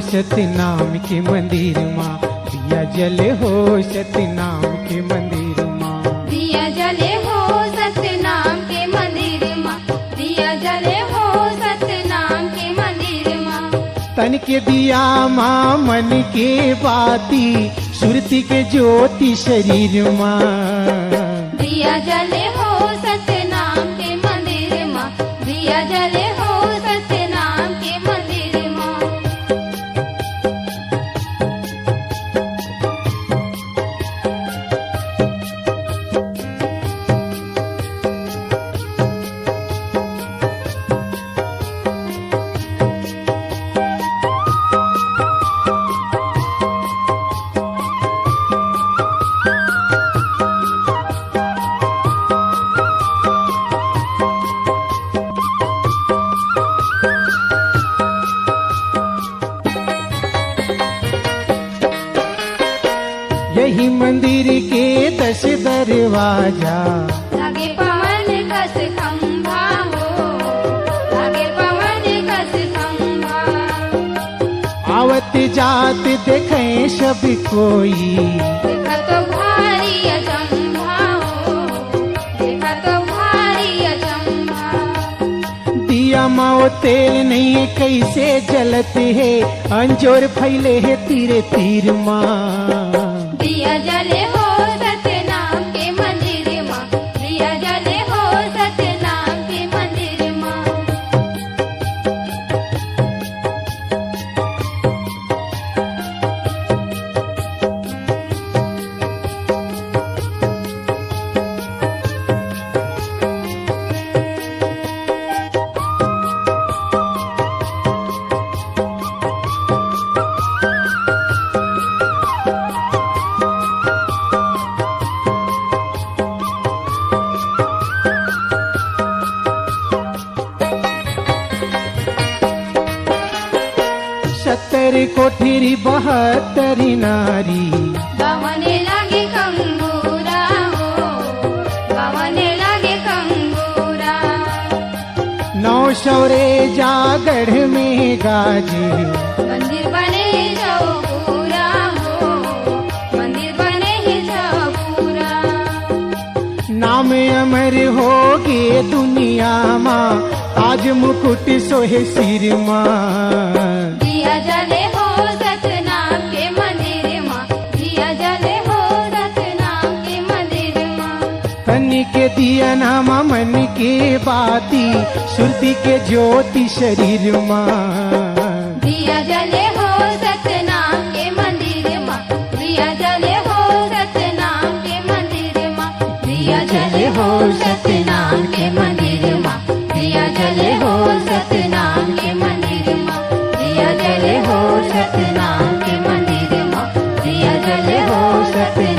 सतनाम के मंदिर माँ, दिया जले हो सतनाम के मंदिर माँ। दिया जले हो सतनाम के मंदिर माँ, दिया जले हो सतनाम के मंदिर माँ। तन के दिया माँ मन के बाती, सुरती के ज्योति शरीर माँ। दिया जले हो सतनाम के मंदिर माँ, दिया जले हो सतनाम के मंदिर माँ। यही मंदिर के 10 दरवाजा, लागे पवन कस खंभा हो, लागे पवन कस खंभा। आवत जात देखे सब कोई, देखा तो भारी अचंभा हो, देखा तो भारी अचंभा। दिया माओ तेल नहीं कैसे जलत है, अंजोर फैले है तीरे तीर माँ। दिया जले हो सतनाम के मंदिर माँ, दिया जले हो सतनाम के मंदिर माँ। सत्तर कोठरी 72 नारी, बावने लागे कंगूरा हो, बावने लागे कंगूरा। 900 रे जागढ़ में गाजे, मंदिर बने जाओ पूरा हो, मंदिर बने ही जाओ पूरा। नाम अमर होगे दुनिया माँ, आज मुकुट सोहे सिर माँ। दिया जले हो सतनाम के मंदिर माँ, दिया जले हो सतनाम के मंदिर माँ। तन के दिया नामा मन के बाती, सुरती के ज्योति शरीर माँ। दिया जले हो सतनाम के मंदिर माँ, दिया जले हो सतनाम के मंदिर माँ। दिया जले हो सतनाम के मंदिर माँ, दिया जले हो सतनाम के मंदिर माँ। दिया जले हो सतनाम के मंदिर माँ, दिया जले हो सतनाम